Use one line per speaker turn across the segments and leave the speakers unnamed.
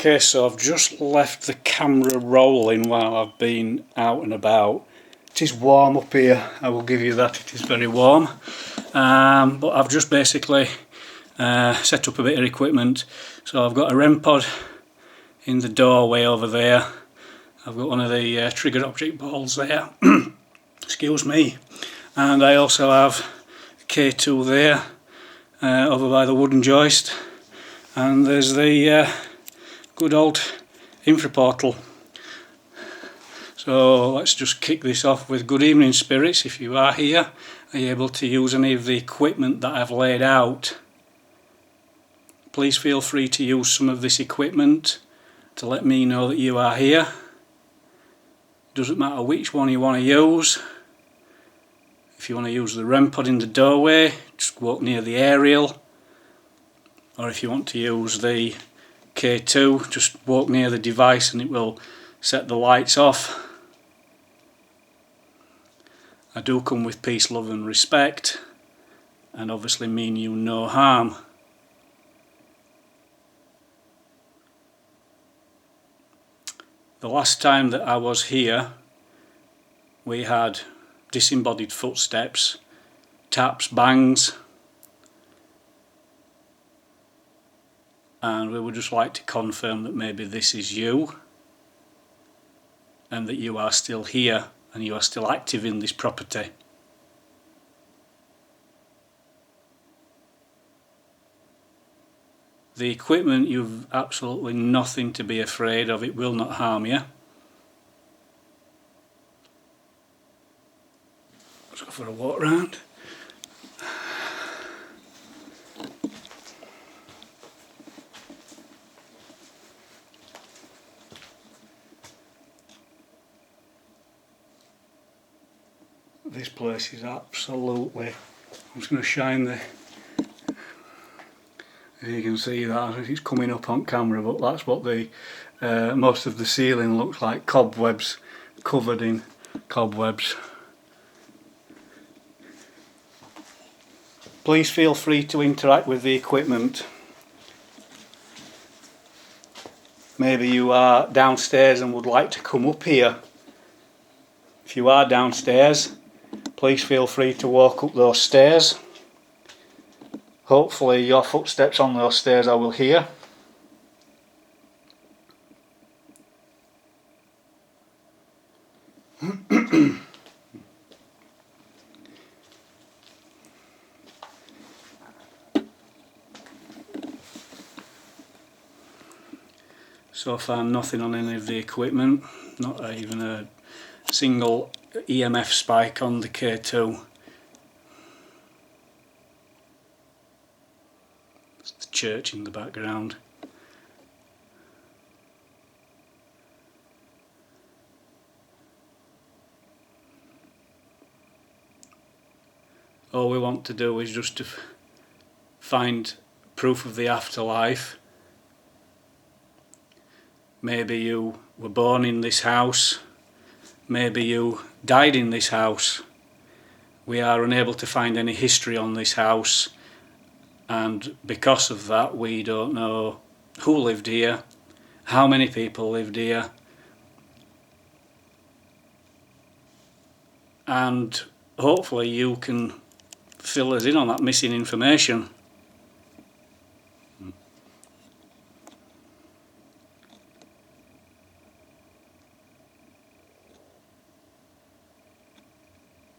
Okay, so I've just left the camera rolling while I've been out and about. It is warm up here, I will give you that, it is very warm. But I've just basically set up a bit of equipment. So I've got a REM pod in the doorway over there. I've got one of the trigger object balls there. Excuse me. And I also have K2 there over by the wooden joist. And there's the good old infra portal. So let's just kick this off with good evening, spirits. If you are here, are you able to use any of the equipment that I've laid out? Please feel free to use some of this equipment to let me know that you are here. Doesn't matter which one you want to use. If you want to use the REM pod in the doorway, just walk near the aerial. Or if you want to use the K2, just walk near the device and it will set the lights off. I do come with peace, love and respect, and obviously mean you no harm. The last time that I was here, we had disembodied footsteps, taps, bangs, and we would just like to confirm that maybe this is you and that you are still here and you are still active in this property. The equipment, you've absolutely nothing to be afraid of, it will not harm you. Let's go for a walk round. This place is absolutely, I'm just going to shine the, you can see that it's coming up on camera, but that's what the most of the ceiling looks like, cobwebs, covered in cobwebs. Please feel free to interact with the equipment. Maybe you are downstairs and would like to come up here. If you are downstairs, please feel free to walk up those stairs. Hopefully your footsteps on those stairs I will hear. So far nothing on any of the equipment, not even a single EMF spike on the K2. It's the church in the background. All we want to do is just to find proof of the afterlife. Maybe you were born in this house. Maybe you died in this house. We are unable to find any history on this house, and because of that we don't know who lived here, how many people lived here, and hopefully you can fill us in on that missing information.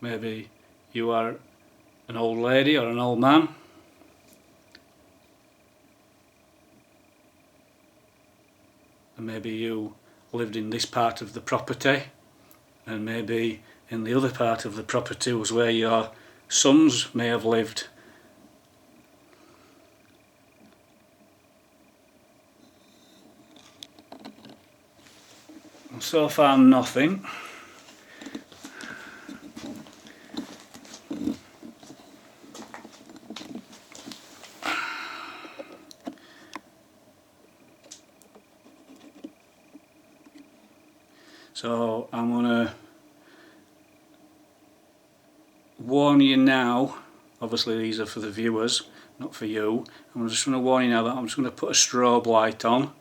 Maybe you are an old lady or an old man. And maybe you lived in this part of the property, and maybe in the other part of the property was where your sons may have lived. And so far nothing. So I'm going to warn you now, obviously these are for the viewers, not for you. I'm just going to warn you now that I'm just going to put a strobe light on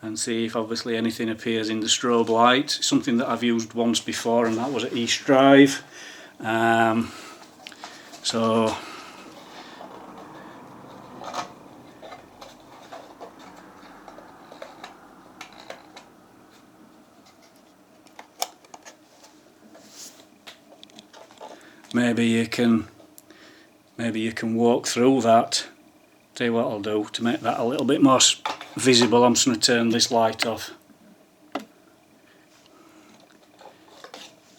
and see if obviously anything appears in the strobe light. It's something that I've used once before, and that was at East Drive. So maybe you can walk through that. Tell you what I'll do to make that a little bit more visible. I'm just going to turn this light off.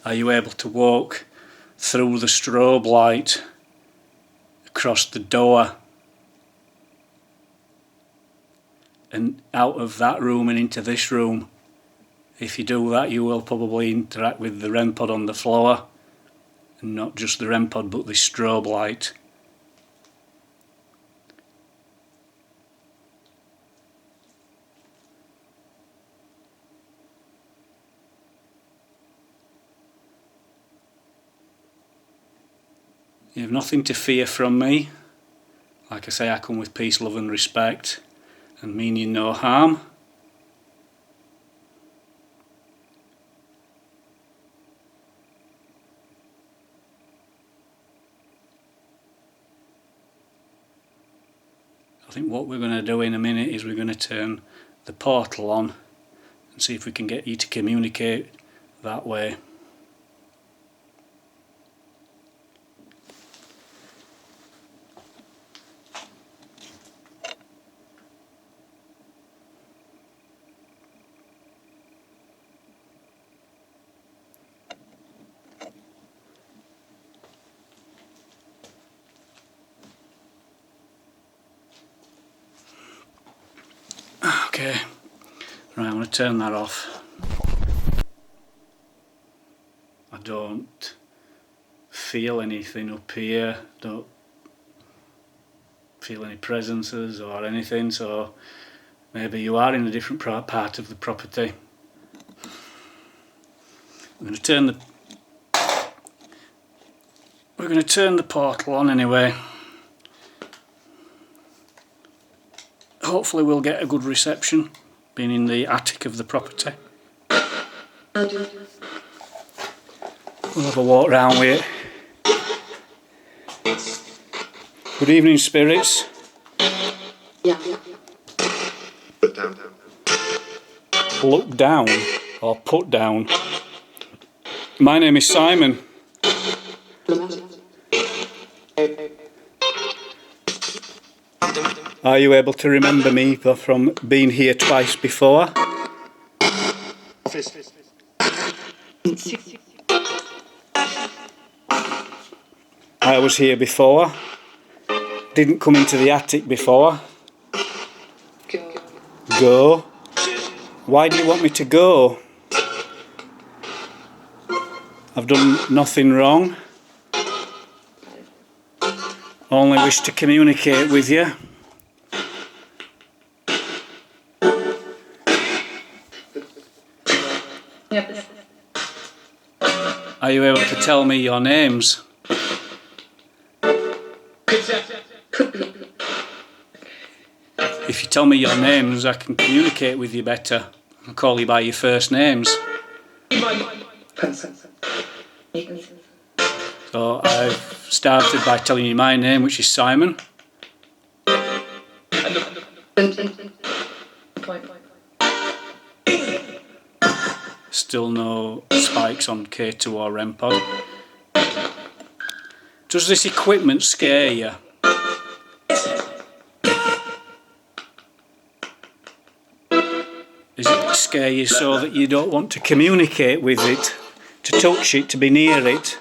Are you able to walk through the strobe light across the door and out of that room and into this room? If you do that, you will probably interact with the REM pod on the floor, and not just the REM pod but the strobe light. You have nothing to fear from me. Like I say, I come with peace, love and respect, and mean you no harm. I think what we're going to do in a minute is we're going to turn the portal on and see if we can get you to communicate that way. Okay, right, I'm going to turn that off. I don't feel anything up here, don't feel any presences or anything, so maybe you are in a different part of the property. We're going to turn the portal on anyway. Hopefully we'll get a good reception, being in the attic of the property. We'll have a walk round with it. Good evening, spirits.
Yeah. Put down.
Look down or put down. My name is Simon. Are you able to remember me from being here twice before? I was here before. Didn't come into the attic before. Go? Why do you want me to go? I've done nothing wrong. Only wish to communicate with you. Are you able to tell me your names? If you tell me your names, I can communicate with you better. I'll call you by your first names. So I've started by telling you my name, which is Simon. Still no spikes on K2 or REM pod. Does this equipment scare you? Does it scare you so that you don't want to communicate with it, to touch it, to be near it?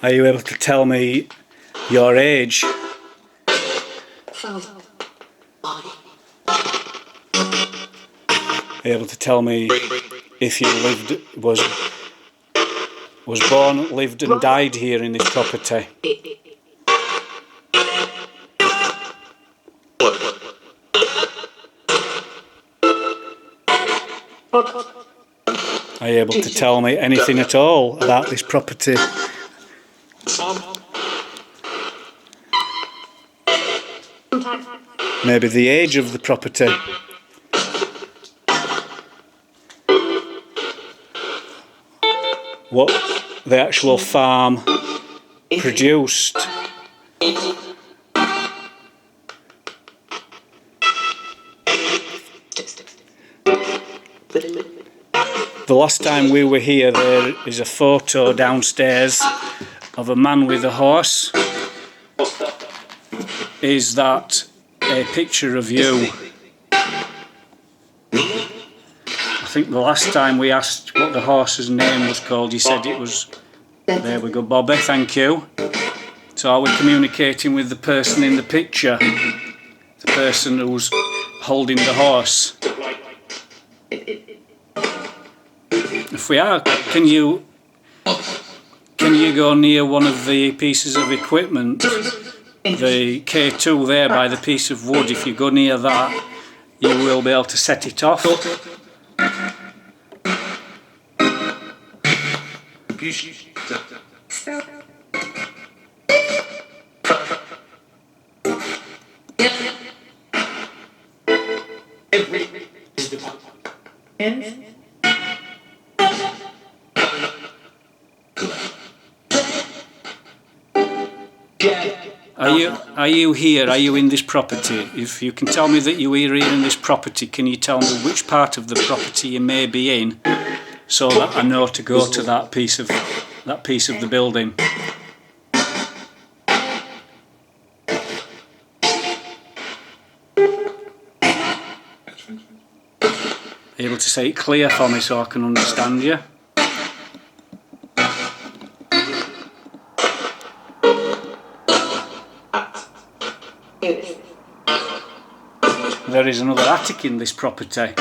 Are you able to tell me your age? Are you able to tell me if you was born, lived and died here in this property? Are you able to tell me anything at all about this property? Maybe the age of the property? What the actual farm produced? The last time we were here, there is a photo downstairs of a man with a horse. Is that a picture of you? I think the last time we asked what the horse's name was called, you said it was... There we go, Bobby, thank you. So are we communicating with the person in the picture? The person who's holding the horse? If we are, can you go near one of the pieces of equipment? The K2 there by the piece of wood, if you go near that, you will be able to set it off. Are you here? Are you in this property? If you can tell me that you are here in this property, can you tell me which part of the property you may be in, so that I know to go to that piece of the building? Are you able to say it clear for me so I can understand you? There is another attic in this property.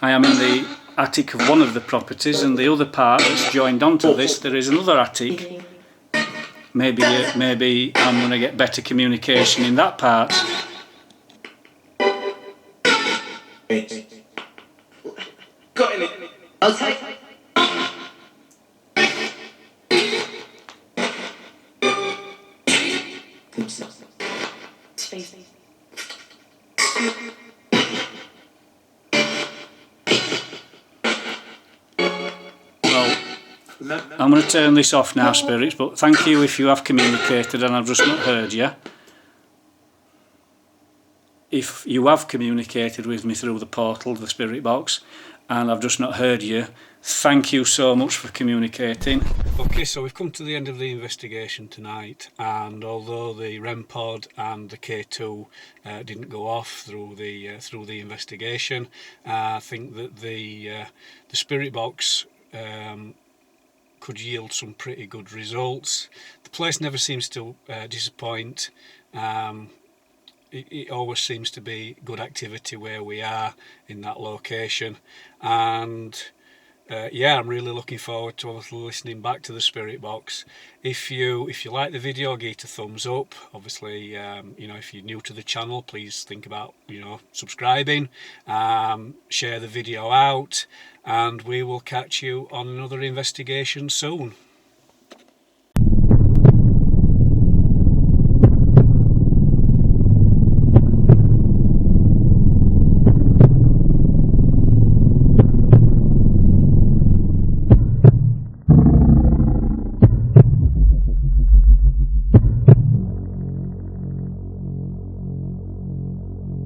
I am in the attic of one of the properties, and the other part that's joined onto this, there is another attic. Maybe I'm going to get better communication in that part. I'm going to turn this off now, spirits, but thank you if you have communicated and I've just not heard you. If you have communicated with me through the portal, the spirit box, and I've just not heard you, thank you so much for communicating. Okay, so we've come to the end of the investigation tonight, and although the REM pod and the K2 didn't go off through the investigation, I think that the spirit box could yield some pretty good results. The place never seems to disappoint. It always seems to be good activity where we are in that location, and yeah, I'm really looking forward to listening back to the spirit box. If you like the video, give it a thumbs up. Obviously, you know, if you're new to the channel, please think about, you know, subscribing, share the video out, and we will catch you on another investigation soon.